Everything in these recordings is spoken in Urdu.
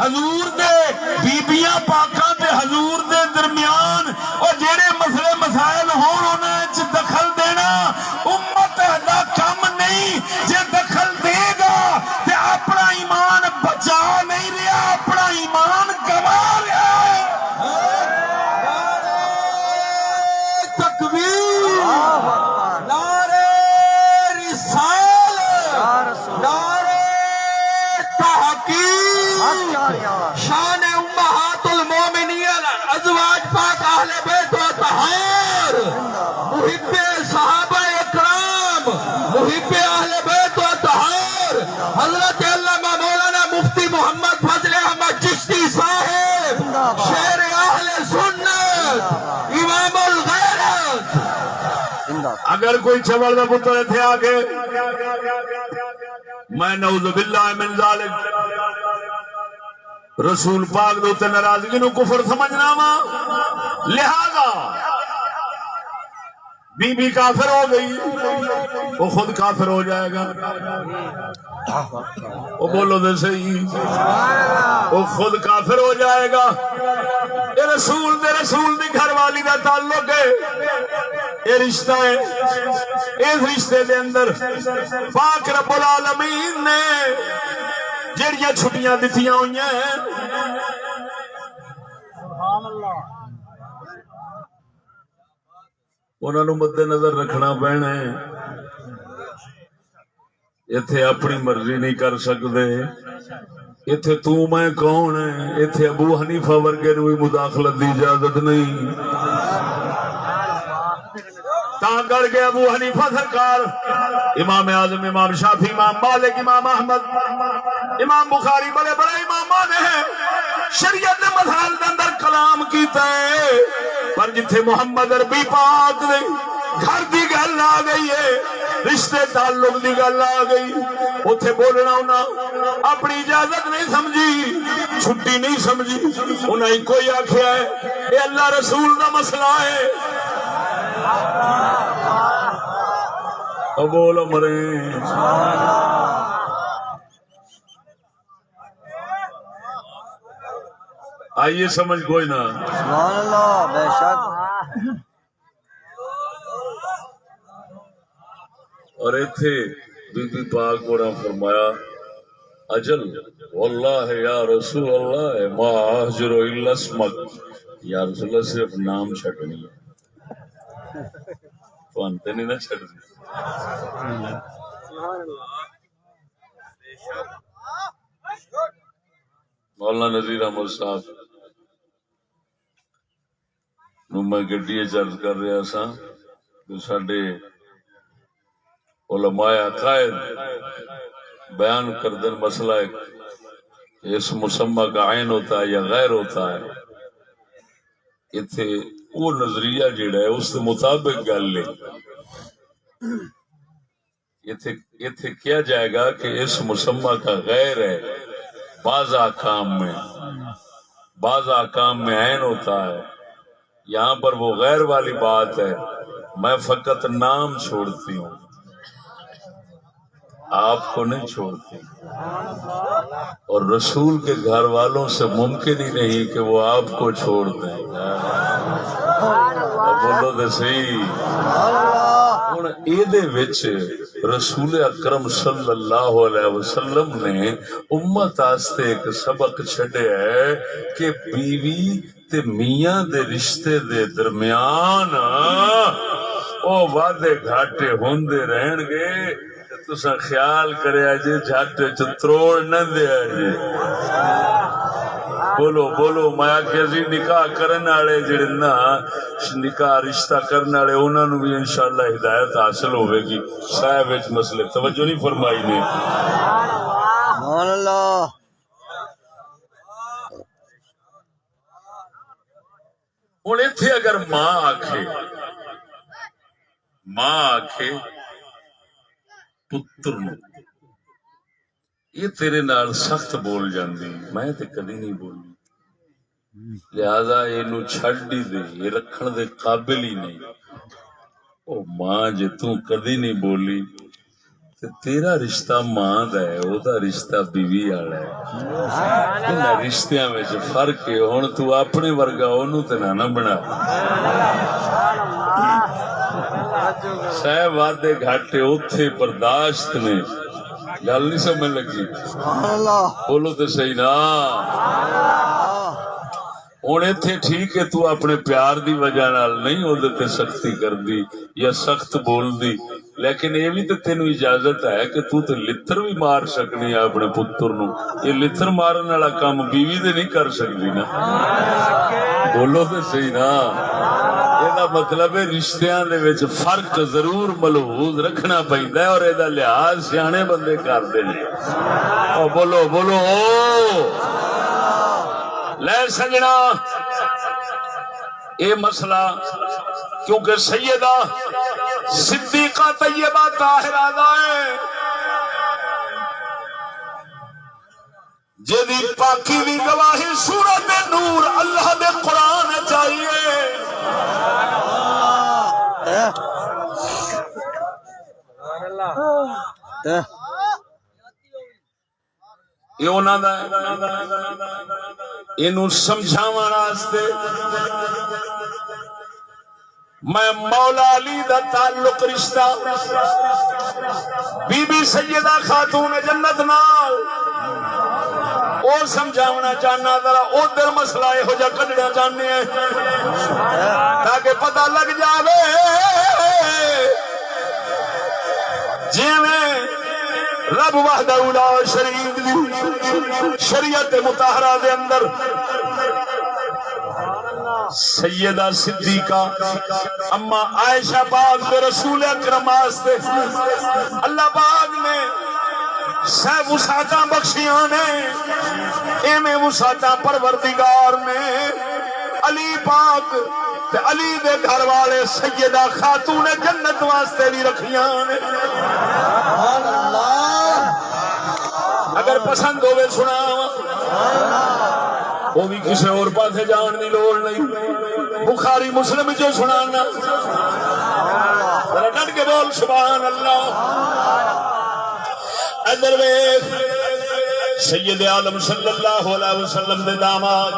حضور دے بیبیاں پاکاں تے حضور دے درمیان او جڑے مسئلے مسائل ہون انہاں وچ دخل دینا امت دا کم نہیں. جے دخل دے گا تے اپنا ایمان بچا نہیں رہا، اپنا ایمان گوا رہا ہے. تکبیر، نعرہ رسالت، نعرہ تحقیق. شان امہات المومنین ازواج پاک اہل بیت و طہار، محب صحابہ اکرام، محب اہل بیت و طہار حضرت علامہ مولانا مفتی محمد فضل احمد چشتی صاحب، شیر اہل سنت، امام الغیرت. اگر کوئی چھوڑ دا پتر تھے آگے میں نعوذ باللہ من ذالک رسول پاک دوتے ناراضگی نو کفر سمجھنا وا. لہذا بی بی کافر ہو گئی، وہ خود کافر ہو جائے گا. وہ بولو دے صحیح، وہ خود کافر ہو جائے گا. یہ رسول دی گھر والی دا تعلق ہے، یہ رشتہ ہے. اس رشتے دے اندر پاک رب العالمین نے جڑیاں چھٹیاں دتیاں ہوئی ہیں انہوں نے مد نظر رکھنا پینا ہے. ایتھے اپنی مرضی نہیں کر سکتے. ایتھے تو میں کون ہے؟ ایتھے ابو حنیفہ ورگے نو بھی مداخلت دی اجازت نہیں. تاں کر کے ابو حنیفہ سرکار، امام اعظم، امام شافعی، امام مالک، امام احمد، امام بخاری بڑے بڑے امامان ہیں، شریعت دے مسائل دے اندر کلام کیتا ہے. پر جتھے محمد عربی پاک دے گھر دی گل آ گئی ہے، رشتے تعلق دی گل آ گئی، اتھے بولنا انہاں اپنی اجازت نہیں سمجھی، چھٹی نہیں سمجھی. انہاں ہی کوئی آکھیا ہے یہ اللہ رسول دا مسئلہ ہے. بولو مرے آئیے سمجھ کوئی نہ. سبحان اللہ، بے شک. اور ایتھے بی بی پاک بڑا فرمایا اجل واللہ یا رسول اللہ ما اہجر الا اسمک. یا رسول اللہ صرف نام چھٹنی ہے، تو انتے نہیں نہ چھٹنی. مولانا نذیر احمد صاحب نو میں گڈی چرچ کر رہا سا کہ ساڈے علماء عقائد بیان کردن مسئلہ ہے اس مسمى کا عین ہوتا ہے یا غیر ہوتا ہے. اتھے وہ نظریہ جڑا ہے اس کے مطابق گل ہے. اتھے کیا جائے گا کہ اس مسمى کا غیر ہے بعض احکام میں عین ہوتا ہے. یہاں پر وہ غیر والی بات ہے، میں فقط نام چھوڑتی ہوں، آپ کو نہیں چھوڑتی. اور رسول کے گھر والوں سے ممکن ہی نہیں کہ وہ آپ کو چھوڑ دیں. بولو دے صحیح. ہن ایدے وچ رسول اکرم صلی اللہ علیہ وسلم نے امت واسطے ایک سبق چھڈیا ہے کہ بیوی تے میاں دے رشتے دے درمیان او وعدے گھاٹے ہوندے رہن گے. تساں خیال کریا جی جھٹ تروڑ نہ دیا جی. بولو بولو. میں کہ نکاح کرنے والے جڑے نا نکاح رشتہ کرنے والے انہوں نے بھی انشاءاللہ ہدایت حاصل ہوئے گی. صاحب وچ مسئلے توجہ نہیں فرمائی نے. سبحان اللہ. ہوں اتنے اگر ماں آکھے پتر نو یہ تیرے نال سخت بول جاندی، میں تے کدی نہیں بولی، لہذا یہ چھڈ ہی دے، یہ رکھن دے قابل ہی نہیں. او ماں جے تو کدی نہیں بولی تے تیرا رشتہ ماں دا ہے، او دا رشتہ بیوی والا ہے، انہاں رشتیاں وچ فرق ہے۔ ہن تو اپنے ورگا اونوں تے نہ بنا، صاحب وعدے گھاٹے اوتھے برداشت نے، گل نہیں سمجھ لگی؟ سبحان اللہ بولو تے صحیح نا۔ ہوں اتنے ٹھیک ہے تو اپنے پیار دی وجہ نال نہیں وہ تے سختی کر دی یا سخت بول دی، لیکن یہ بھی تو تینوں اجازت ہے کہ تو تے لتر بھی مار سکنی ہے اپنے پتر نو۔ یہ لتر مارن والا کام بیوی دے نہیں کر سکتی نا، بولو تے صحیح نا۔ یہ مطلب ہے رشتیاں دے وچ فرق ضرور ملحوظ رکھنا پیندا ہے، اور یہ لحاظ سیانے بندے کرتے ہیں۔ بولو بولو لے سجنا، اے مسئلہ کیونکہ سیدہ صدیقہ طیبہ طاہرہ دا ہے، جدی پاکی دی گواہی سورت نور اللہ دے قرآن چاہیے۔ یہ انہاں دا اینوں سمجھاون واسطے میں مولا علی دا تعلق رشتہ بی بی سیدہ خاتون جنت نال اور سمجھاونا چاہنا، ذرا ادھر مسئلہ ہو جا کڈنا چاہنے ہیں تاکہ پتہ لگ جاوے جویں رب وحدہ لا شریک دی شریعت مطہرہ دے اندر سیدہ صدیقہ اما عائشہ پاک دے رسول اکرم واسطے اللہ پاک نے سہ وسعتاں بخشیاں نے، ایویں وسعتاں پروردگار نے علی پاک تے علی دے گھر والے سیدہ خاتون جنت واسطے بھی رکھیاں نے۔ اگر پسند ہوئے سنا وہ بھی کسی اور پاسے جان دی لوڑ نہیں، بخاری مسلم جو سنانا، ذرا ڈٹ کے بول سبحان اللہ۔ ادھر ویکھ سید عالم صلی اللہ علیہ وسلم دے داماد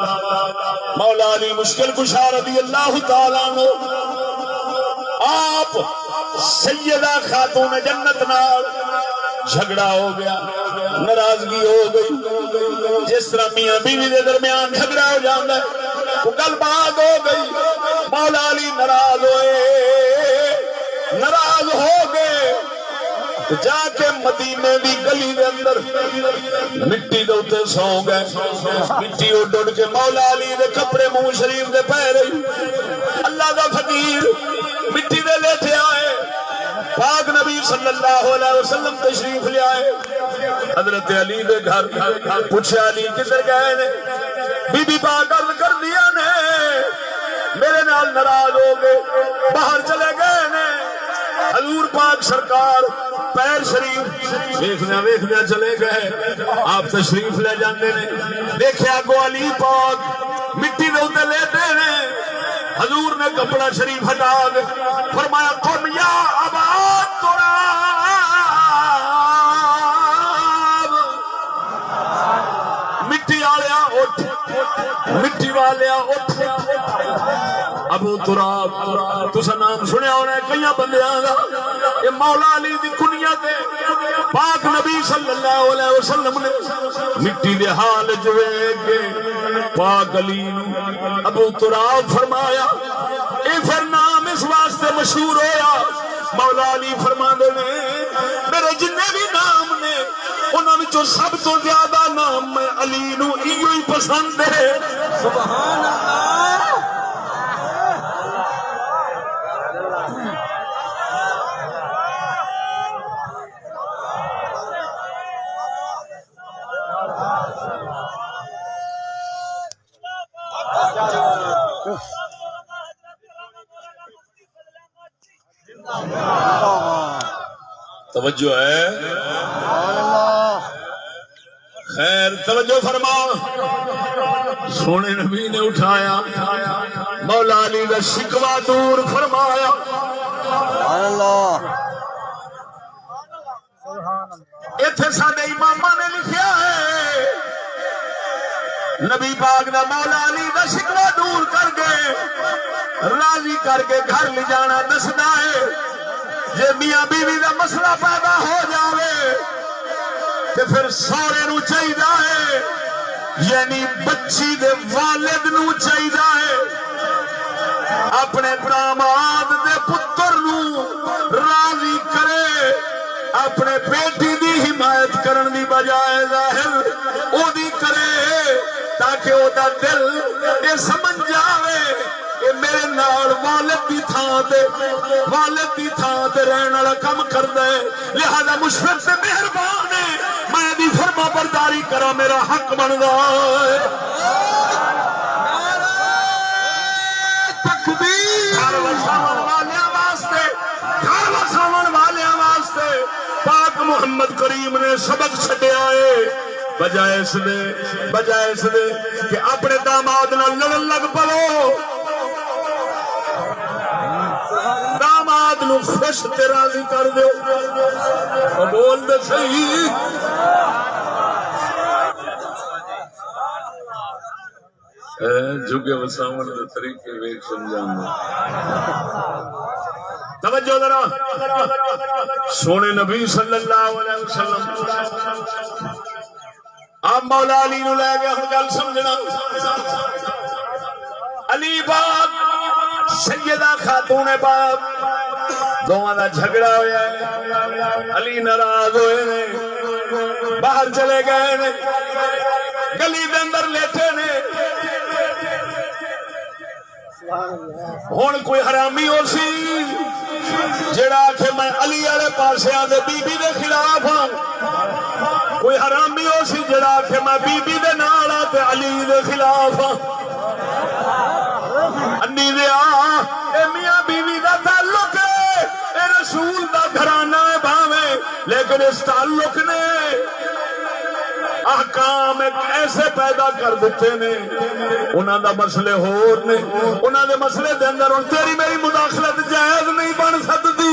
مولا علی مشکل کشا رضی اللہ تعالیٰ عنہ، آپ سیدہ خاتون جنت نال جھگڑا ہو گیا، ناراضگی ہو گئی، جس طرح میاں بیوی دے درمیان جھگڑا ہو جاتا ہے، وہ گل بات ہو گئی، مولا علی ناراض ہوئے، ناراض ہو گئے تو جا کے مدینے دی گلی دے اندر مٹی دے اوتے سو گئے، مٹی اڈ اڈ کے مولا علی دے کپڑے منہ شریف دے پے رہی، اللہ دا فقیر مٹی دے لیٹے آئے، پاک نبی صلی اللہ علیہ وسلم تشریف لے آئے، حضرت علی دے گھر پوچھا علی کدھر گئے نے، بی بی پاک عرض کر دیا نے میرے نال ناراض ہو گئے باہر چلے گئے نے، حضور پاک سرکار پیر شریف ویکھدیا چلے گئے، آپ تشریف لے جاندے نے، دیکھیا کو علی پاک مٹی دے اوتے لیٹے نے، حضور نے کپڑا شریف ہٹا دے فرمایا قم یا ابا تراب، مٹی والیا اٹھ، مٹی والیا اٹھ، ابو تراب تسا نام سنیا ہونا ہے کئی بندیاں دا، یہ مولا علی دی کنیت ہے، پاک نبی صلی اللہ علیہ وسلم نے مٹی دے حال جو ویکھ پاک علی ابو تراب فرمایا، اے پھر نام اس واسطے مشہور ہویا، مولا علی فرماندے نے میرے جنے بھی نام نے انہاں وچوں سب تو زیادہ نام میں علی نو ایو ہی پسند ہے۔ سبحان اللہ۔ توجہ ہے، خیر توجہ فرما، سونے نبی نے اٹھایا مولا علی کا شکوہ دور فرمایا، ایتھے ساڈے اماماں نے لکھیا ہے نبی پاک دا مولا علی دا شکوہ دور کر کے راضی کر کے گھر لے جانا دسدا ہے جے میاں بیوی دا مسئلہ پیدا ہو جاوے تے پھر سورے نو چاہیدا ہے یعنی بچی دے والد نو چاہیدا ہے اپنے داماد دے پتر نو راضی کرے اپنے بیٹی دی حمایت کرن دی بجائے ظاہر او دی کرے تاکہ او دا دل اے سمجھ جاوے کہ میرے نال والد دی تھاں تے رہن والا کم کردا ہے لہذا مشفق سے مہربان ہے میں دی فرما برداری کرا میرا حق بندا ہے گھر وساون والیاں واسطے پاک محمد کریم نے سبق چھڈیا ہے بجائے اس دے کہ اپنے داماد نال لڑن لگ پو داماد نو خوش تے راضی کر دو بول دے صحیح جھگے وساون دے طریقے ویکھ سمجھانا توجہ ذرا سونے نبی صلی اللہ علیہ وسلم آپ مولا علی نو لے گئے ہن گل سمجھنا علی پاک سیدہ خاتون پاک دونوں دا جھگڑا ہویا ہے علی ناراض ہوئے نے باہر چلے گئے نے گلی دے اندر لیٹے نے ہن کوئی حرامی ہو سی جڑا کہ میں علی والے پاسے دے بی بی دے خلاف ہاں کوئی حرامی ہو سی جڑا کہ میں بی بی دے نال تے علی دے خلاف ہاں انی دیا اے میاں بیوی دا تعلق ہے اے رسول دا گھرانہ ہے بھاویں لیکن اس تعلق نے احکام ایک ایسے پیدا کر دیتے نے انہاں دا مسئلے ہور نے انہاں دے مسئلے دے اندر ہن تیری میری مداخلت جائز نہیں بن سکتی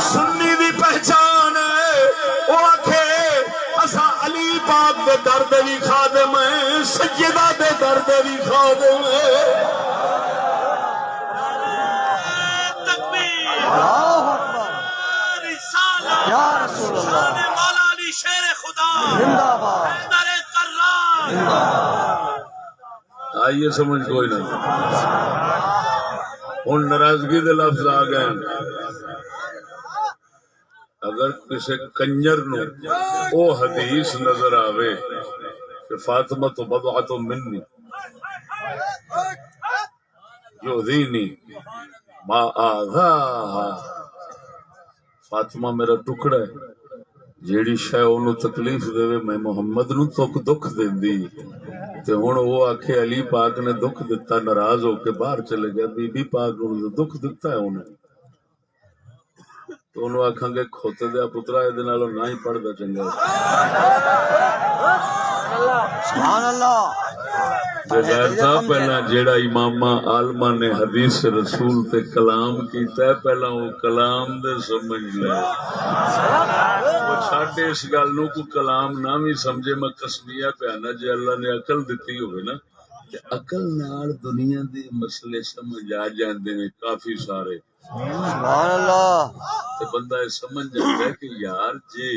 سنی دی پہچان ہے او آکھے اساں علی پاک دے درد بھی خادم ہیں سیدہ دے درد بھی خادم ہیں یا رسول اللہ شیر خدا زندہ باد حیدر کرار آئیے سمجھ کوئی نہ ہن ناراضگی دے لفظ آ گئے اگر کسی کنجر نو او حدیث نظر آوے کہ فاطمہ تو بضعۃ منی یؤذینی ما آذاہا فاطمہ میرا ٹکڑا ہے جیڑی شے اونوں تکلیف دے میں محمد نو دکھ دیندی تے ہن وہ آکھے علی پاک نے دکھ دتا ناراض ہو کے باہر چلے گیا بی بی پاک نو دکھ دتا ہے انہیں تو انہوں آکھاں گے کھوتے دیا پترا اے دے نالوں نہ ہی پڑھدا چنگا سبحان اللہ غیر صاحب پہلا جیڑا امامہ عالمہ نے حدیث رسول تے کلام کیتا ہے پہلا وہ کلام دے سمجھ لے وہ چھاڑے اس گل نو کو کلام نہ بھی سمجھے میں قسمیہ پیانا جے اللہ نے عقل دیتی ہوئے نا کہ عقل نال دنیا دے مسئلے سمجھ آ جاندے نے کافی سارے سبحان اللہ تے بندہ یہ سمجھ جاتا ہے کہ یار جے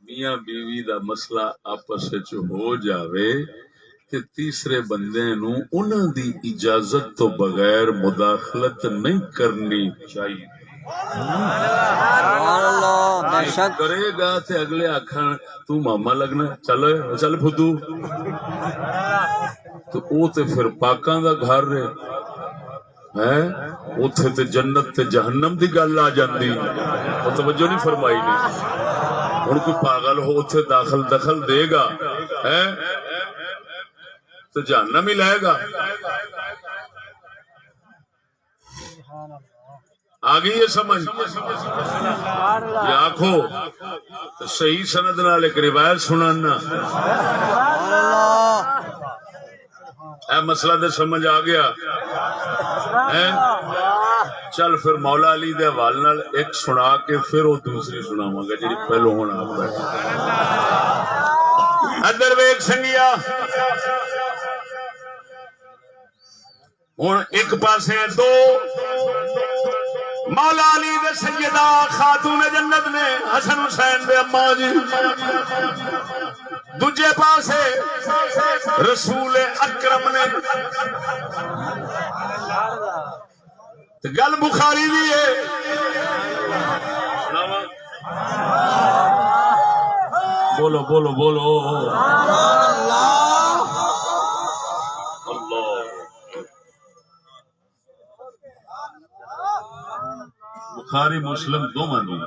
میاں بیوی دا مسئلہ آپس وچ ہو جاوے تے تیسرے بندے نو انہاں دی اجازت تو بغیر مداخلت نہیں کرنی چاہیے سبحان اللہ بے شک کرے گا تے اگلے آکھن تو ماما لگنا چل پھدو تو او تے پھر پاکاں دا گھر رہے ہے اوتھے تے جنت تے جہنم دی گل آ جاندی او توجہ نہیں فرمائی نے ہن کوئی پاگل ہو اوتھے دخل دے گا ہے تو جہنم ہی لائے گا آگئی یہ سمجھ یہ آنکھو تو صحیح سند نال ایک روایت سنانا سبحان اللہ اے مسئلہ دے سمجھ آ گیا ہے چل پھر مولا علی دے حوالے نال ایک سنا کے پھر وہ دوسری سناواں گا جی پہلو ہونا آپ بیٹھے ادھر ویک سنگیا ہوں ایک پاسے دو مولا علی دے سیدہ خاتون جنت نے حسن حسین دے اما جی دوجے پاسے رسول اکرم نے گل بخاری بھی ہے بولو بولو بولو بخاری مسلم دو مانی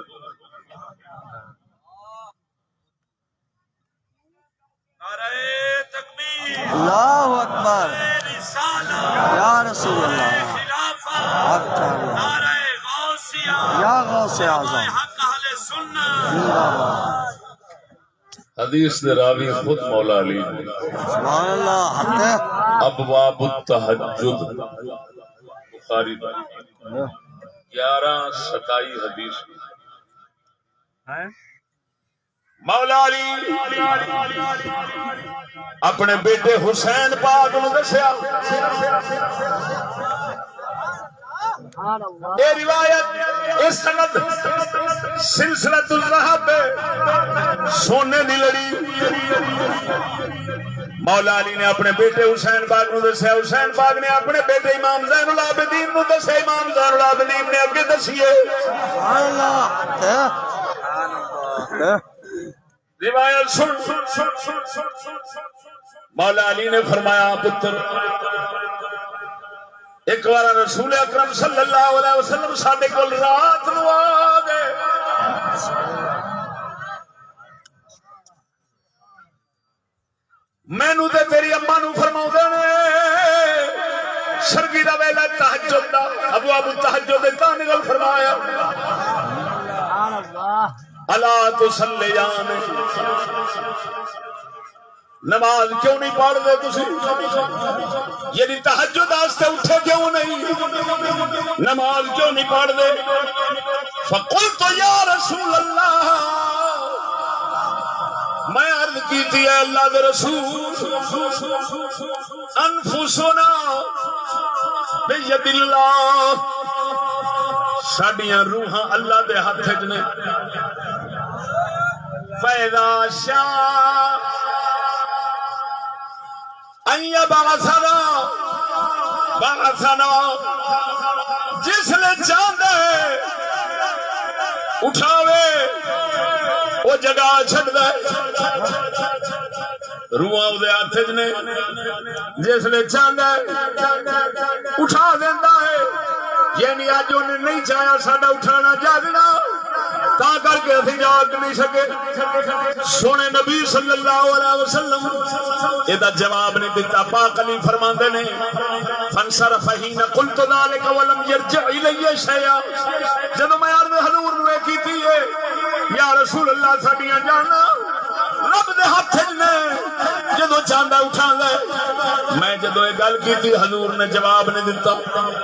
اللہ اکبر یا رسول اللہ یا غوث اعظم حدیث دے راوی خود مولا علی سبحان اللہ ابواب التہجد بخاری 1127 حدیث مولا علی اپنے بیٹے حسین پاک نو دسیا یہ روایت اس سند سلسلۃ الذہب سونے دی لڑی مولا علی نے اپنے بیٹے حسین پاک نو دسیا حسین پاک نے اپنے بیٹے امام زین العابدین نو دسیا امام زین العابدین نے اگے دسیے سبحان اللہ روایت سن مولا علی نے فرمایا پتر ایک بار رسول اکرم صلی اللہ علیہ وسلم ساڈے کول رات نو آ گئے مینوں تے تیری اما نو فرماؤندے نے سرگی دا ویلا تہجد دا ابواب التہجد دا نگل فرمایا الا تصلیان نماز کیوں نہیں پڑھ دے تسی یعنی تہجد واسطے اٹھے کیوں نہیں نماز کیوں نہیں پڑھ دے فقلت یا رسول اللہ میں عرض کیتی ہے اللہ دے رسول انفسنا بید اللہ ساڈیاں روحاں اللہ دے ہاتھ وچ نے فاذا شاء ان يبعثنا بعثنا جس نے چاہندے اٹھاوے وہ جگہ چھڈ دے روحاں دے ہاتھ وچ نے جس نے چاہندا اٹھا دیندا ہے یعنی اج انہیں نہیں چاہیا ساڈا اٹھانا جاگنا تا کر کے اسی جاگ نہیں سکے سونے نبی صلی اللہ علیہ وسلم یہ جواب نہیں دیتا پاک علی فرماندے نے فانصرف حين قلت ذلك ولم يرجع الي شيئا جدوں میں عرض حضور نو کیتی ہے یا رسول اللہ ساڈیاں جانا رب دے ہاتھ نے جدو چاہندا اٹھاندا میں جدو یہ گل کی حضور نے جواب نہیں دیتا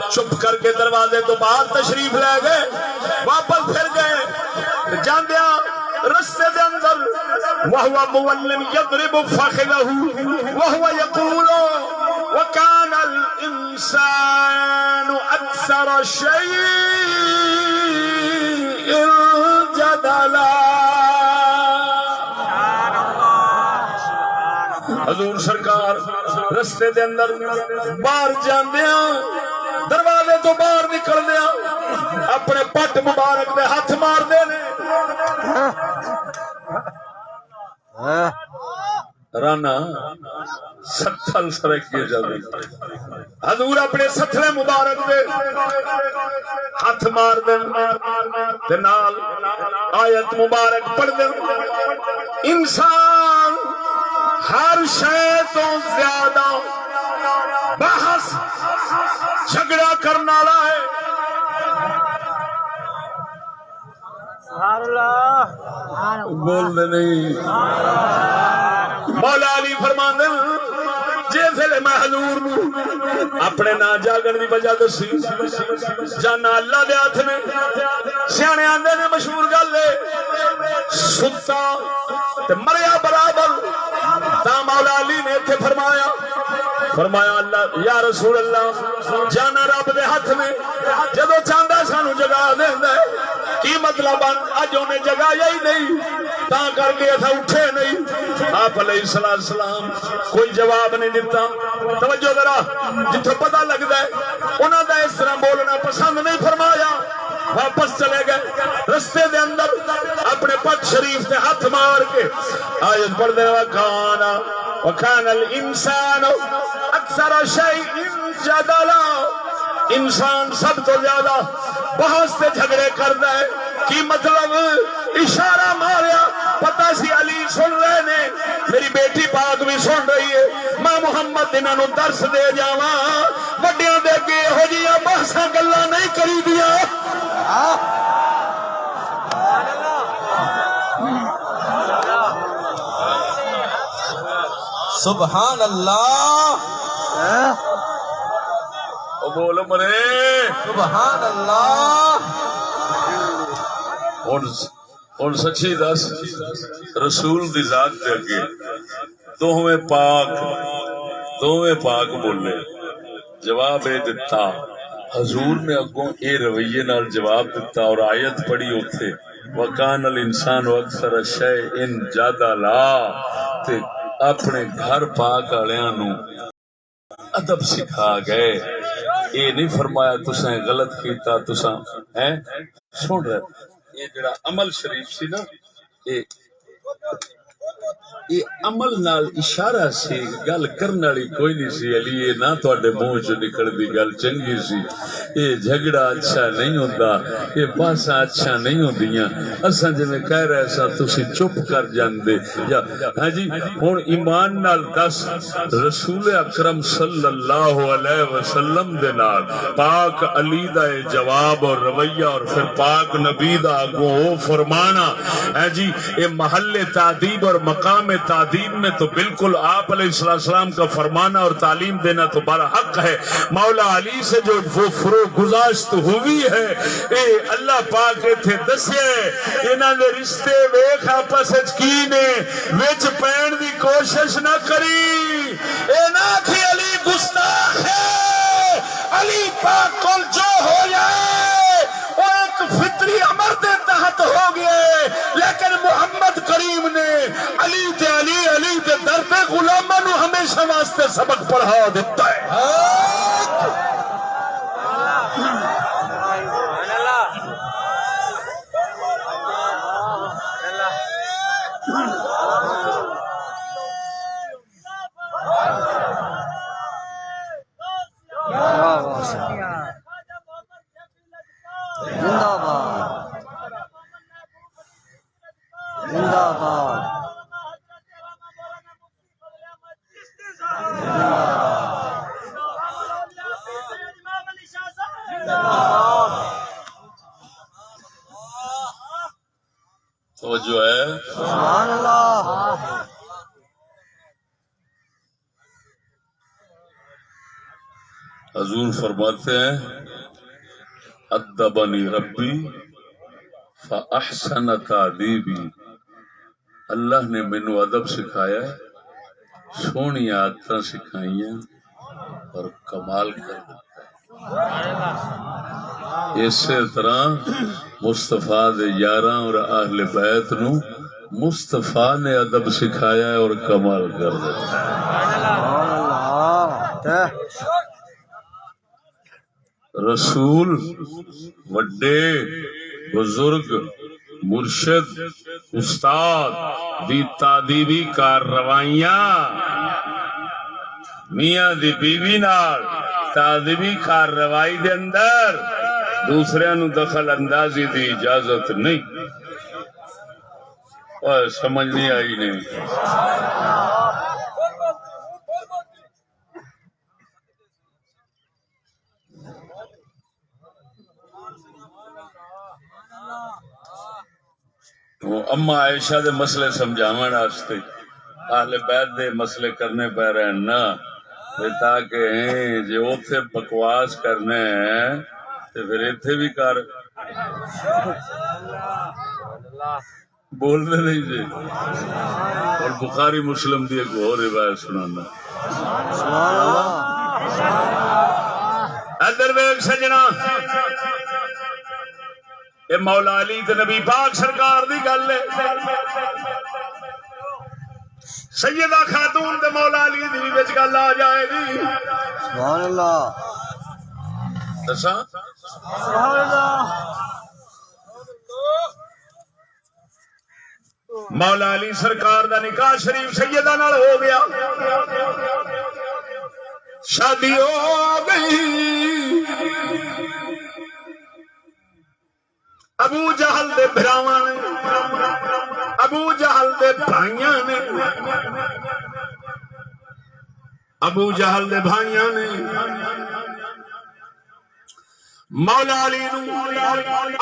چپ کر کے دروازے تو باہر تشریف لے گئے واپس پھر گئے جاندیا رستے دے اندر وهو مولن يضرب فخذه وهو يقول وكان الانسان اكثر شيء جدلا حضور سرکار رستے دے اندر باہر جاندیا دروازے تو باہر نکلدیا اپنے پٹ مبارک دے ہاتھ مار دے نے رانا ستھل سرکیے جاندے حضور اپنے ستھلے مبارک دے ہاتھ مار دے تے نال آیت مبارک پڑھ دے انسان ہر شے تو زیادہ بحث جھگڑا کرنے والا ہے بول دے نہیں مولا علی فرماندے جیسے میں حضور نو اپنے نا جاگن دی وجہ دسی جانا اللہ دے ہاتھ میں سیانے آندے نے مشہور گل ہے ستا تے مریا برابر تا مولا علی نے اتنے فرمایا اللہ یا رسول اللہ جانا رب دے ہاتھ میں جدو چاہتا سانو جگا دیندا ہے کی مطلب اج انہیں جگایا ہی نہیں تا کر کے ایسا اٹھے نہیں آپ علیہ السلام کوئی جواب نہیں دیتا توجہ ذرا جتھے پتہ لگتا ہے انہوں نے اس طرح بولنا پسند نہیں فرمایا واپس چلے گئے رستے دے اندر اپنے پگ شریف سے ہاتھ مار کے آیت پڑھ دے وکان الانسان اکثر شیء جدلا انسان سب تو زیادہ بحث سے جھگڑے کرتا ہے کی مطلب اشارہ ماریا پتہ سی علی سن رہے نے میری بیٹی پاک بھی سن رہی ہے میں محمد انہاں نو درس دے جاواں وڈیاں دے اگے ہو جیاں بحثاں گلاں نہیں کری دیاں سبحان اللہ او بول مرے سبحان اللہ اور سچی دس رسول دی ذات دے اگے دوویں پاک بولے جواب اے دتا حضور نے اگوں اے رویے نال جواب دتا اور آیت پڑھی اوتھے وکان الانسان اکثر شیء جدلا تے اپنے گھر پاک والیاں نو ادب سکھا گئے یہ نہیں فرمایا تساں غلط کیتا تساں ہیں سن رہے یہ جڑا عمل شریف سی نا یہ عمل نال اشارہ سی گل کرن والی کوئی نہیں سی علی یہ نہ تواڈے منہ چ نکلدی گل چنگی سی یہ جھگڑا اچھا نہیں ہوندا یہ بحثاں اچھا نہیں ہوندیاں اساں جویں کہہ رہے ساں تسی چپ کر جاندے یا ہاں جی ہن ایمان نال دس رسول اکرم صلی اللہ علیہ وسلم دے نال پاک علی دا جواب اور رویہ اور پھر پاک نبی دا اگوں او فرمانا ہاں جی یہ محل تعدیب اور مقام تعدیب میں تو بالکل آپ علیہ السلام کا فرمانا اور تعلیم دینا تو بڑا حق ہے مولا علی سے جو وہ فروغ گزاشت ہوئی ہے اے اللہ پاک تھے دسے انہاں دے رشتے ویکھ آپس وچ کی نے وچ پین دی کوشش نہ کری اے نہ کہ علی گستاخ ہے علی پاک کول جو ہو جائے وہ ایک فطری امر دے تحت ہو گئے لیکن محمد کریم نے علی تے در پہ غلاماں نو ہمیشہ واسطے سبق پڑھا دیتا ہے زندہ باد زندہ باد تو جو ہے سبحان اللہ حضور فرماتے ہیں ادبنی ربی فاحسن تادیبی اللہ نے مینو ادب سکھایا سونی عادتاں سکھائیاں اور کمال کر دیتا ہے اسی طرح مصطفیٰ دے یاراں اور اہل بیت نو مصطفیٰ نے ادب سکھایا ہے اور کمال کر دیتا ہے رسول وڈے بزرگ مرشد استاد دی تادیبی کارروائیاں میاں دی بیوی نال تادیبی کارروائی دے اندر دوسرے نو دخل اندازی دی اجازت نہیں سمجھ نہیں آئی نہیں اما عائشہ دے مسئلے سمجھاون واسطے اہل بیت دے مسئلے کرنے پہ رہن نہ تاکہ جی اوتھے بکواس کرنے تے پھر ایتھے بھی کر بول دے نہیں جی. اور بخاری مسلم دی ایک اور روایت سنانا. سبحان اللہ. ادھر ویکھ سجنا اے مولا علی تے نبی پاک سرکار دی گل ہے. سیدہ خاتون تے مولا علی دی وچ گل آ جائے گی. سبحان اللہ. دساں سبحان اللہ. مولا علی سرکار دا نکاح شریف سیدہ نال ہو گیا. شادی ہو گئی. ابو جہل دے بھراواں نے ابو جہل دے بھائیاں نے ابو جہل دے بھائیاں نے مولا علی نو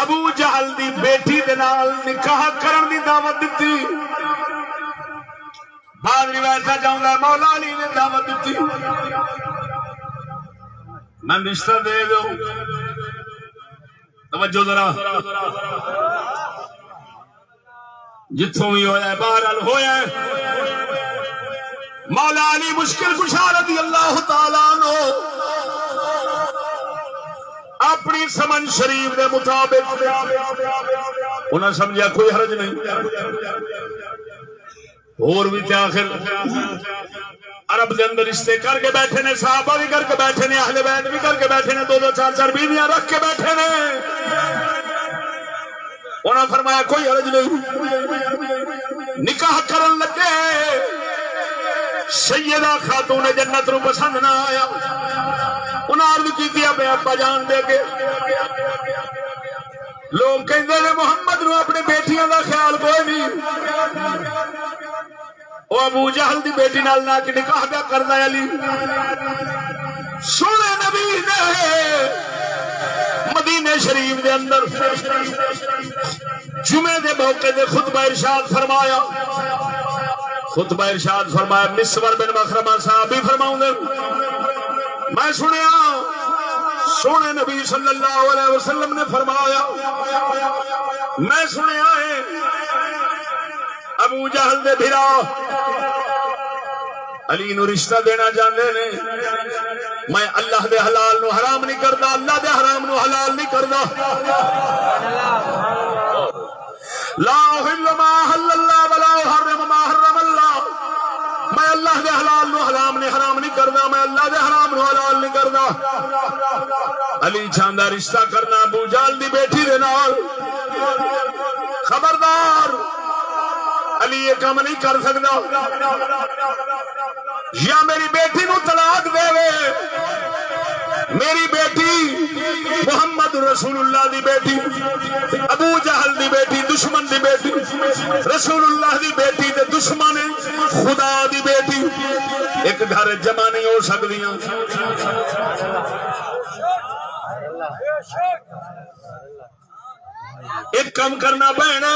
ابو جہل دی بیٹی دے نال نکاح کرن دی دعوت دتی. بعض روایتاں جاوندا مولا علی نے دعوت دتی میں رشتہ دے دو. توجہ ذرا جتوں بھی ہویا ہے بہرحال ہویا ہے. مولا علی مشکل کشا رضی اللہ تعالیٰ عنہ اپنی سمجھ شریف دے مطابق انہاں سمجھا کوئی حرج نہیں. اور بھی تے آخر عرب دے اندر رشتے کر کے بیٹھے نے. صحابہ بھی کر کے بیٹھے نے. اہل بیت بھی کر کے بیٹھے نے. 2 2 4 4 بیویاں رکھ کے بیٹھے نے. انہاں فرمایا کوئی حرج نہیں. نکاح کرن لگے سیدہ خاتون جنت نو پسند نہ آیا. انہاں عرض کیتی اپنے ابا جان دے کے لوگ کہندے نے محمد نو اپنی بیٹیاں دا خیال کوئی نہیں. وہ ابو جہل دی بیٹی نال نہ کہ نکاح پیا کردا ہے. علی سونے نبی نے مدینے شریف دے اندر جمعے دے موقع دے خطبہ ارشاد فرمایا. خطبہ ارشاد فرمایا. مسور بن مخرمہ صاحب بھی فرماؤں گے میں سنیا سونے نبی صلی اللہ علیہ وسلم نے فرمایا میں سنیا ہے ابو جہل دے بھرا علی نو رشتہ دینا جاندے نے. میں اللہ دے حلال نو حرام نہیں کردا. اللہ دے حرام نو حلال نہیں کردا. لا احل ما حل اللہ ولا احرم ما حرم اللہ. میں اللہ دے حلال نو حرام نہیں کردا. میں اللہ دے حرام نو حلال نہیں کردا. علی چاہندا رشتہ کرنا ابو جہل دی بیٹی دے نال. خبردار علی یہ کام نہیں کر سکتا. یا میری بیٹی نو طلاق دے وے. میری بیٹی محمد رسول اللہ دی بیٹی ابو جہل دی بیٹی دشمن دی بیٹی رسول اللہ دی بیٹی تے دشمن خدا دی بیٹی ایک گھر جمع نہیں ہو سکدیاں. ایک کم کرنا پینا.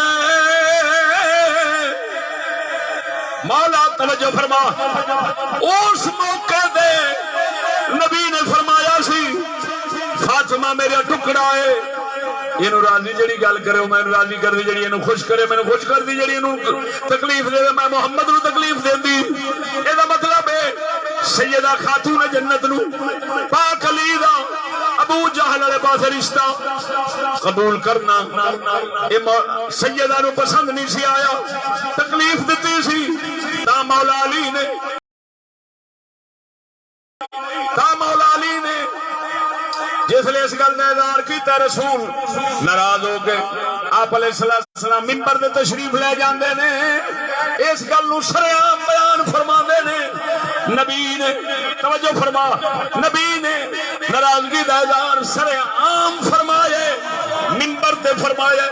مولا توجہ فرما. اس موقع دے نبی نے فرمایا سی فاطمہ میرا ٹکڑا ہے. اینو راضی جڑی گل کرے میں راضی کر دی. جڑی اینو خوش کرے میں خوش کر دی. جڑی اینو تکلیف دے میں محمد نو تکلیف دیندی. اے دا مطلب ہے سیدہ خاتون جنت نو پاک علی دا ابو جہل والے پاس رشتہ قبول کرنا سیدہ نو پسند نہیں سی آیا. تکلیف دیتی سی. تا مولا علی نے جس لئے اس گل نے اظہار کیتا رسول ناراض ہو کے آپ علیہ السلام منبر دے تشریف لے جاندے نے. اس گل نو سرعام بیان فرماندے نے. نبی نے توجہ فرما. نبی نے ناراضگی دا اظہار سرعام فرمائے منبر تے فرمائے.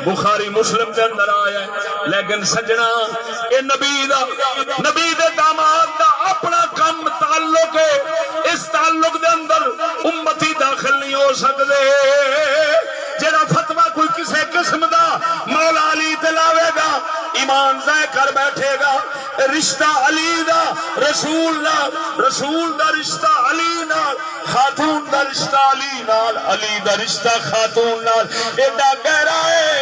بخاری مسلم کے اندر آیا ہے. لیکن سجنا یہ نبی دے داماد دا اپنا کم تعلق ہے. اس تعلق دے اندر امتی داخل نہیں ہو سکتے. جڑا فتویٰ کوئی کسی قسم دا مولا علی تے لاوے گا ایمان ضائع کر بیٹھے گا. رشتہ علی دا رسول نال، رسول دا رشتہ علی نال، خاتون دا رشتہ علی نال، علی دا رشتہ خاتون نال ایڈا گہرا ہے،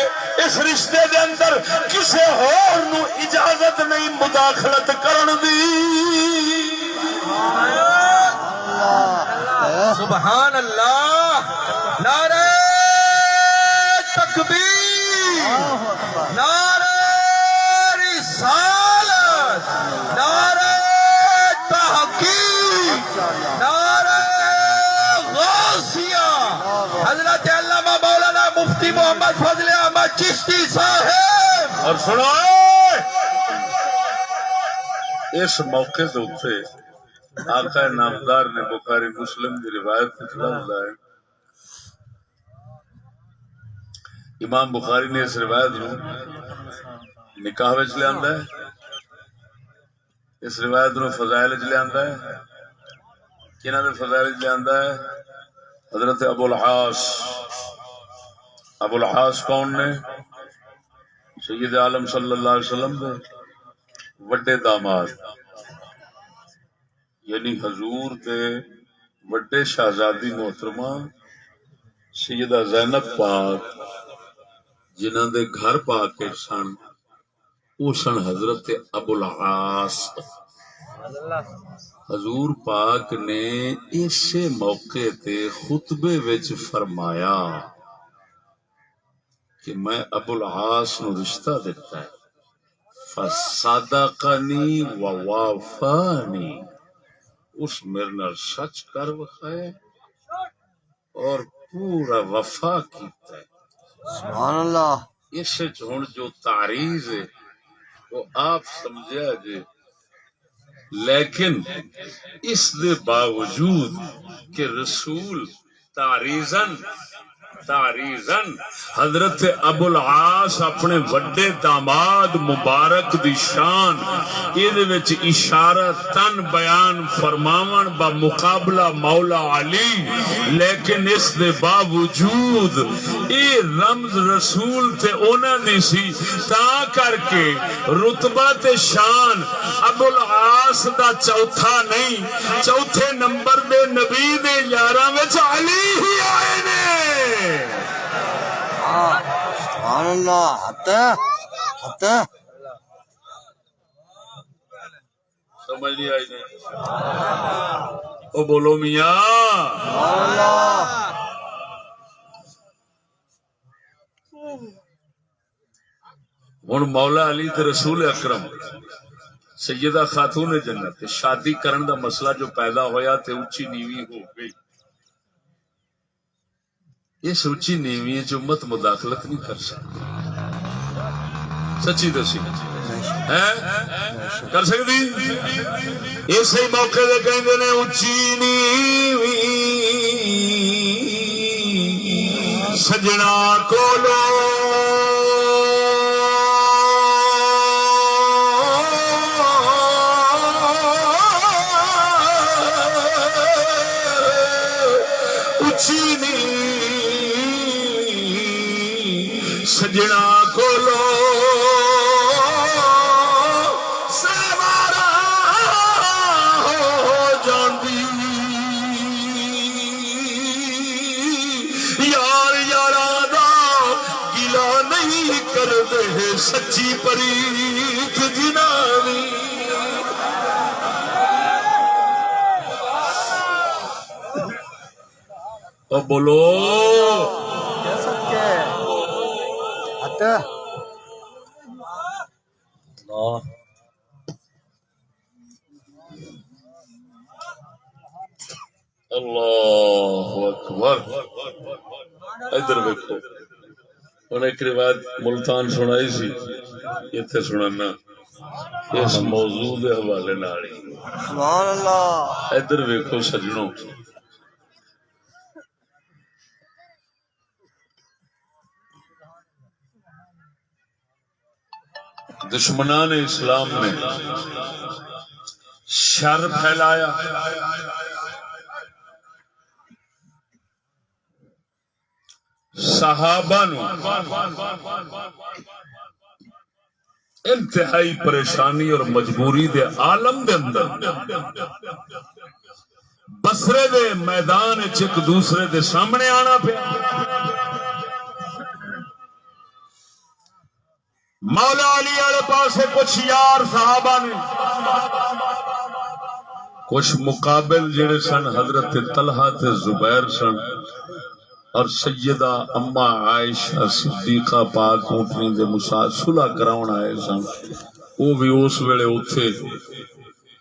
اس رشتے دے اندر کسے ہور نو اجازت نہیں مداخلت کرن دی۔ سبحان اللہ، نعرہ تکبیر، نعرہ رسالت، نعرہ تحقیق، نعرہ غوثیہ، حضرت علامہ مولانا مفتی محمد فضل احمد چشتی صاحب۔ اور سنو اس موقع سے اتنے آقا نامدار نے بخاری مسلم کی روایت لفظ ہے، امام بخاری نے اس روایت نو نکاح وچ لیندا ہے، اس روایت نو فضائل وچ لیندا ہے، کنہاں دے فضائل وچ لیندا ہے؟ حضرت ابو العاص کون نے؟ سید عالم صلی اللہ علیہ وسلم دے وڈے داماد، یعنی حضور دے وڈے شہزادی محترمہ سیدہ زینب پاک جنہاں دے گھر پاک سن، او سن حضرت ابو العاص۔ حضور پاک نے اسے موقع تے خطبے وچ فرمایا کہ میں ابو العاص نو رشتہ دیتا ہے، فصدقنی ووافانی، اس میرے نال سچ کر وکھائے اور پورا وفا کیتا ہے۔ سبحان اللہ۔ اس ہن جو تعریض ہے وہ آپ سمجھا جے، لیکن اس دے باوجود کہ رسول تعریضاً حضرت ابو العاص اپنے وڈے داماد مبارک دی شان ایدے وچ اشارتاً بیان فرماون با مقابلہ مولا علی، لیکن اس دے باوجود اے رمز رسول تے اونا نہیں سی، تا کر کے رتبہ تے شان ابو العاص دا چوتھا نہیں، چوتھے نمبر دے نبی دے یاراں وچ علی ہی آئے نے۔ سبحان اللہ۔ حتی سمجھ نہیں آئی نہیں؟ او بولو میاں۔ سبحان اللہ۔ ہن مولا علی تے رسول اکرم سیدہ خاتون جنت شادی کرن دا مسئلہ جو پیدا ہویا تے اچھی نیوی ہو گئی، اس اچھی نیوی جو امت مداخلت نہیں کر سکتی، سچی دسی کر سکتی؟ اسی موقع دے کہندے نے اچھی نیوی سجنا کولو سجنا کولو سوارا ہو جاندی، یار یاراں دا گلا نہیں کردے سچی پریت جنانی۔ او بولو اللہ اکبر۔ ادھر دیکھو، انہیں ایک روایت ملتان سنائی سی، اتنے سنانا اس موضوع دے حوالے نال ہی۔ سبحان اللہ۔ ادھر ویکھو سجنوں، دشمنان اسلام نے شر پھیلایا، صحابہ نو انتہائی پریشانی اور مجبوری دے عالم دے اندر بسرے دے میدان وچ ایک دوسرے دے سامنے آنا پیا. مولا علی والے پاسے کچھ یار صحابہ نے، کچھ مقابل جڑے سن حضرت طلحہ تے زبیر سن، اور سیدہ اما عائشہ صدیقہ پاک اونٹنی دے صلح کراون آئے سن. وہ بھی اس ویلے اوتھے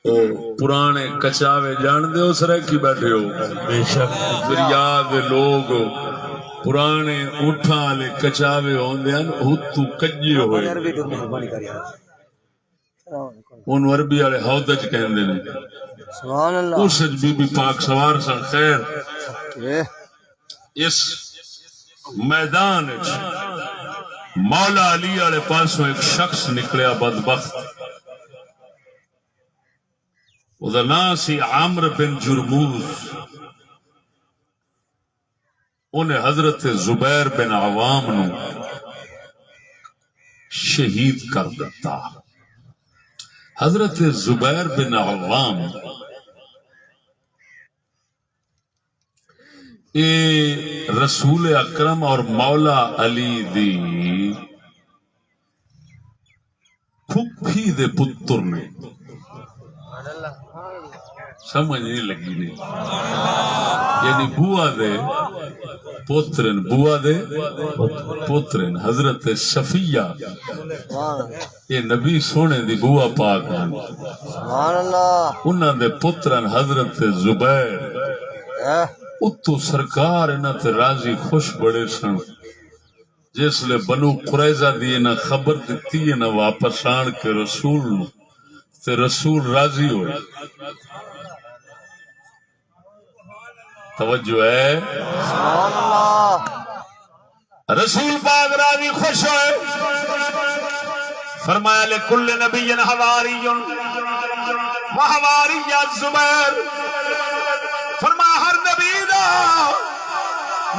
او پرانے کچاوے جان دے اس رہ کی بیٹھے ہو، بے شک دریا دے لوگ پرانے اونٹاں والے کچاوے ہوندے ہیں، ہتو کجے ہوئے اون عربی والے ہودج کہندے نے. سبحان اللہ. اس بی بی پاک سوار سن. خیر اس میدان مولا علی والے پاسوں ایک شخص نکلیا بدبخت. وہ نام سی عامر بن جرموز. انہیں حضرت زبیر بن عوام نو شہید کر دیتا. حضرت زبیر بن عوام اے رسول اکرم اور مولا علی دی پھپھی دے پتر نے. سمجھ نہیں لگی نہیں، یعنی بوا دے پوترن، بوا دے پوترن حضرت صفیہ یہ نبی سونے دی بوا پاک ہیں. سبحان اللہ. انہاں دے پترن حضرت زبیر اتو سرکار انہاں تے راضی خوش بڑے سن. جس لے بنو قریظہ دی انہاں خبر دیتی ہے نہ واپس آن کے رسول نو تے رسول راضی ہوئے. توجہ ہے. سبحان اللہ. رسول پاک راضی خوش ہوئے. فرمایا لکل نبی حواری وحواری الزبیر. فرمایا ہر نبی دا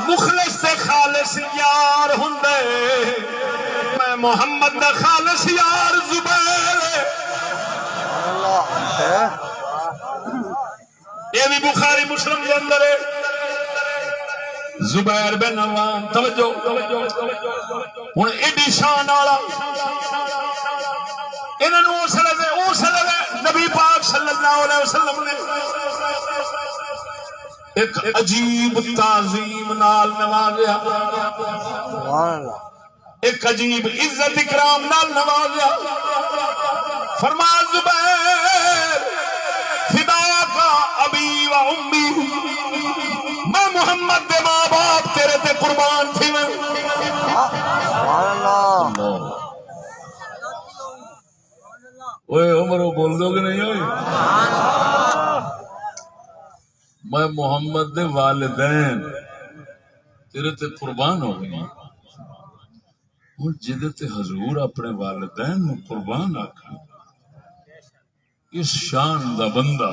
مخلص تے خالص یار ہوندے، میں محمد دا خالص یار زبیر. اللہ. یہ بھی بخاری مسلم کے اندر ہے. زبیر بن عوام توجہ ہوں ایڈی شان والا انہوں اس نبی پاک صلی اللہ علیہ وسلم نے ایک عجیب تعظیم نال نوازیا، سبحان اللہ. ایک عجیب عزت اکرام نال نوازیا. فرمایا زبیر فدا کا ابی و امی، میں محمد دے ماں باپ تیرے تے قربان تھی. سبحان اللہ. اوے عمرو بول دو گے نہیں ہوئی؟ میں محمد دے والدین تیرے تے قربان ہو گئی. ہوں جدے تے حضور اپنے والدین نو قربان آکھا، اس شان دا بندہ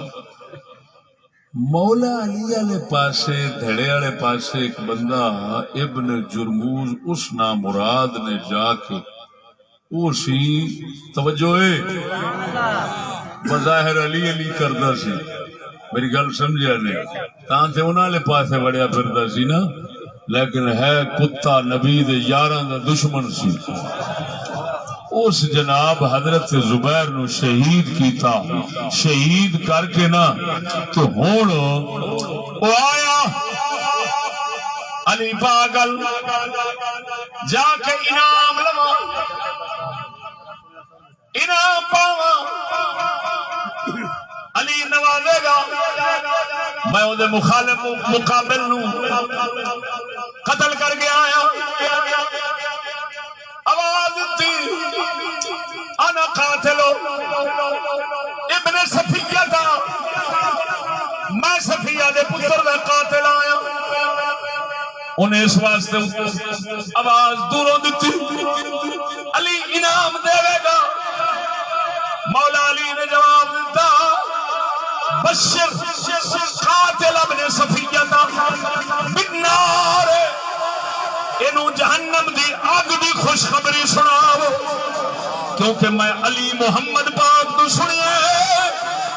مولا علی والے پاسے دھڑے والے پاسے ایک بندہ ابن جرموز اس نا مراد نے جا کے وہ سی توجہ بظاہر علی علی کردا سی. میری گل سمجھا نہیں؟ تاں تے انہاں والے پاسے وڑیا پھردا سی نا، لیکن ہے کتا نبی دے یاراں دا دشمن سی. اس جناب حضرت زبیر نو شہید کیتا. شہید کر کے نا تو ہون او آیا علی پاگل جا کے انعام لوا، انعام پاوا، علی نوازے گا. میں وہ مخالف مقابل نو قتل کر کے آیا. آواز دی انا قاتلو ابن صفیہ دا، میں صفیہ دے پتر دا قاتل آیا. انہیں اس واسطے آواز دوروں دیتی علی انعام دے گا. مولا علی نے جواب دیتا بشر قاتل ابن صفیہ دا بالنار، انہوں جہنم دی آگ دی خوشخبری سناو. کیونکہ میں علی محمد پاک تو سنیا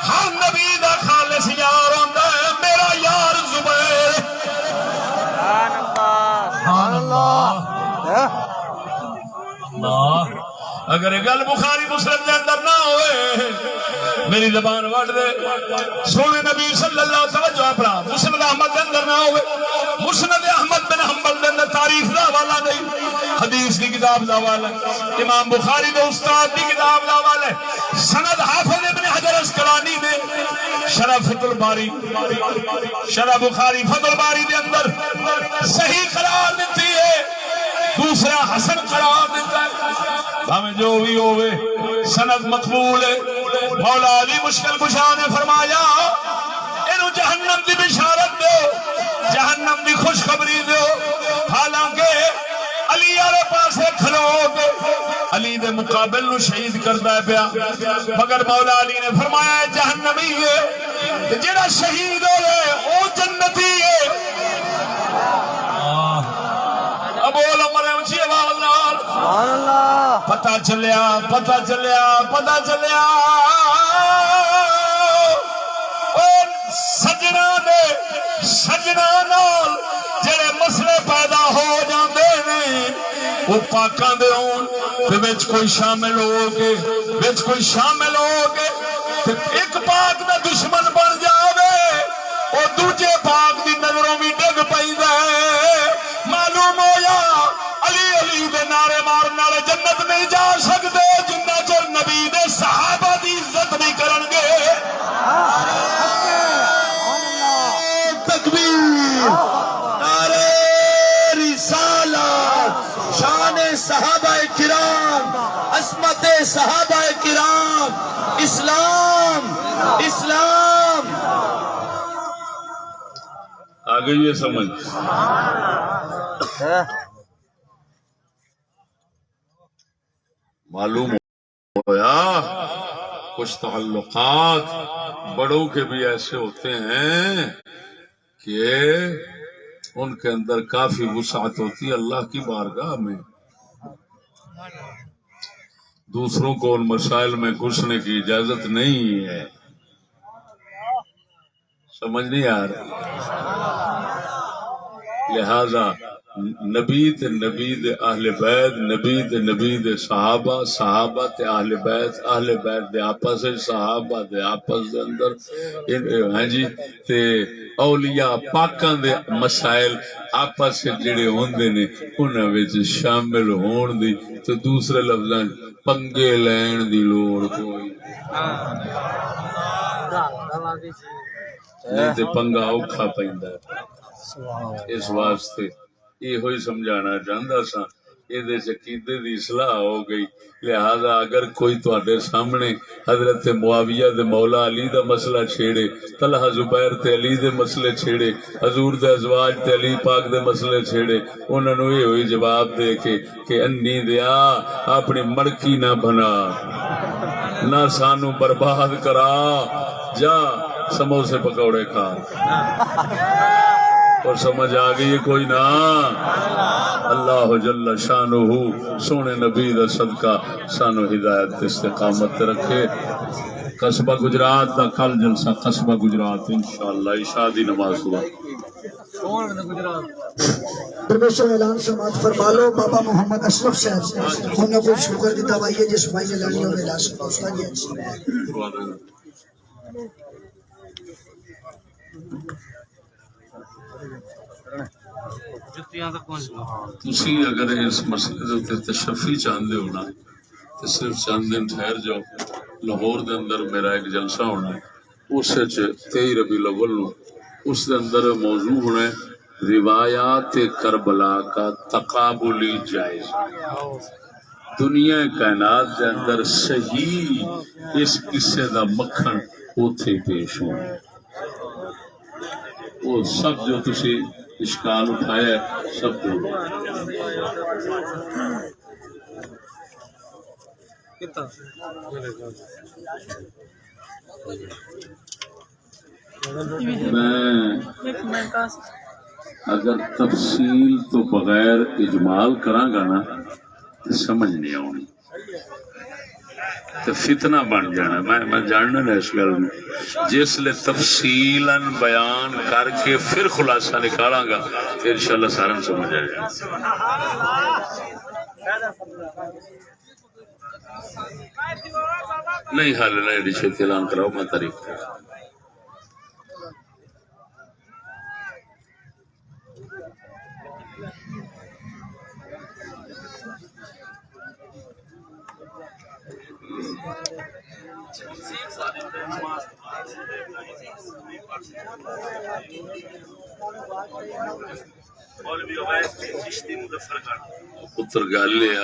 ہر نبی دا خالص یار ہوندا ہے میرا یار زبیر سبحان اللہ اللہ اگر یہ گل بخاری مسلم دے اندر نہ ہوئے میری زبان وٹ دے سونے نبی صلی اللہ علیہ وسلم اپنا مسند احمد دے اندر نہ ہوئے مسند احمد بن حنبل دے اندر تاریخ دا حوالہ نہیں حدیث دی کتاب دا حوالہ امام بخاری دے استاد دی کتاب دا حوالہ سند حافظ ابن حجر اسقلانی نے شرح فتح الباری شرح بخاری فتح الباری دے اندر صحیح قرار دیتی ہے دوسرا حسن قرار دیتا ہے ہمیں جو بھی ہوئے سند مقبول ہے مولا علی مشکل کشا نے فرمایا انہوں جہنم دی بشارت دو جہنم دی خوشخبری دو حالانکہ علی والے پاسے کھلو کے علی دے مقابل نو شہید کردا ہے پیا مگر مولا علی نے فرمایا جہنمی ہے جڑا شہید ہوئے او جنتی ہے بول امر اونچی آواز نال سبحان اللہ پتہ چلیا پتہ چلیا پتہ چلیا او سجنا نال جڑے مسئلے پیدا ہو جاندے نے وہ پاکاں دے ہون تے وچ کوئی شامل ہو کے وچ کوئی شامل ہو کے تے ایک پاک دا دشمن بن جاوے او دوجے پاک دی نظروں بھی ڈگ پیندا ہے معلوم ہویا علی علی دے نعرے مارن والے جنت نہیں جا سکتے جنہ چر نبی دے صحابہ دی عزت نہیں کرن گے تکبیر نعرے رسالت شان صحابہ کرام عصمت صحابہ کرام اسلام اسلام آگے یہ سمجھ معلوم ہویا کچھ تعلقات بڑوں کے بھی ایسے ہوتے ہیں کہ ان کے اندر کافی وسعت ہوتی ہے اللہ کی بارگاہ میں دوسروں کو ان مسائل میں گھسنے کی اجازت نہیں ہے سمجھ نہیں آ رہی لہذا نبی تے نبی دے اہل بیت نبی تے نبی دے صحابہ صحابہ تے اہل بیت دے آپس صحابہ دے آپس دے اندر ہاں جی تے اولیاء پاکاں دے مسائل آپس جڑے ہوندے نے انہاں وچ شامل ہون دی تے دوسرے لفظاں پنگے لین دی لوڑ کوئی نہیں تے پنگا اوکھا پیندا ہے اس واسطے یہ ہوئی سمجھانا چاہتا سا یہ عقیدے دی اصلاح ہو گئی لہذا اگر کوئی تواڈے سامنے حضرت معاویہ دے مولا علی دا مسئلہ چھیڑے طلحہ زبیر تے علی دے مسئلے چھیڑے حضور دے ازواج تے علی پاک دے مسئلے چھیڑے انہاں نوں یہ ہوئی جواب دے کہ انی دیا اپنی مڑکی نہ بنا نہ سانو برباد کرا جا سموسے پکوڑے کھا اور سمجھ آ گئی کوئی نہ اللہ جل شانہ سونے نبی دا صدقہ سانو ہدایت استقامت رکھے قصبہ گجرات دا کل جلسہ قصبہ گجرات انشاءاللہ عشاء دی نماز ہوا پروفیسر اعلان سماعت فرما لو بابا محمد اشرف صاحب انہوں کو شکر کی دوائی ہے جس بھائی لڑیوں میں لا سکتا استاد جی تسی اگر اس مسئلے تے تشفی چاہندے ہو نا تو صرف چند دن ٹھہر جاؤ لاہور دے اندر میرا ایک جلسہ ہونا ہے اس 23 ربیع الاول نو اس دے اندر موضوع ہونا ہے روایات کربلا کا تقابلی جائز دنیا کائنات دے اندر صحیح اس قصے دا مکھن اوتھے پیش ہونا وہ سب جو تسی اشکال اٹھایا ہے سب دور میں اگر تفصیل تو بغیر اجمال کراں گا نا تو سمجھ نہیں آؤں تو فتنہ بن جانا. میں جاننا نا اس گل میں جس لئے تفصیلاً بیان کر کے پھر خلاصہ نکالاں گا تو انشاءاللہ سارا سمجھ آئے گا. نہیں حال نہیں ایڈی چھتی اعلان کراؤ میں تاریخ پتر گل یہ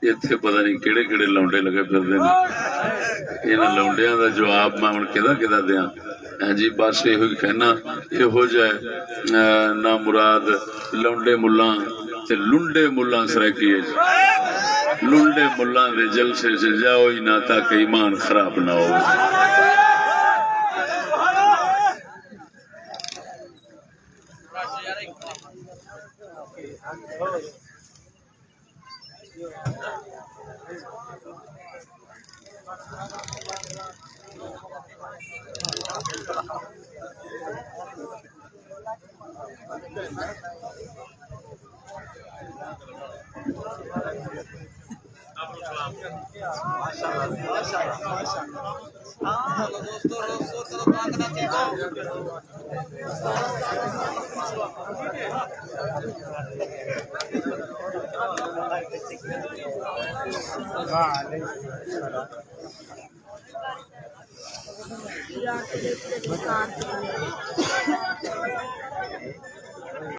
اتنے پتہ نہیں کہڑے کہڑے لونڈے لگے پھرتے ہیں. انہاں لونڈیاں دا جواب میں ہن کدا دیاں. ہاں جی بس یہ کہنا یہ جائے نہ مراد لونڈے ملاں تے لنڈے ملاں سرکی لنڈے ملاں دے جلسے سے جاؤ ہی نہ تاکہ ایمان خراب نہ ہو.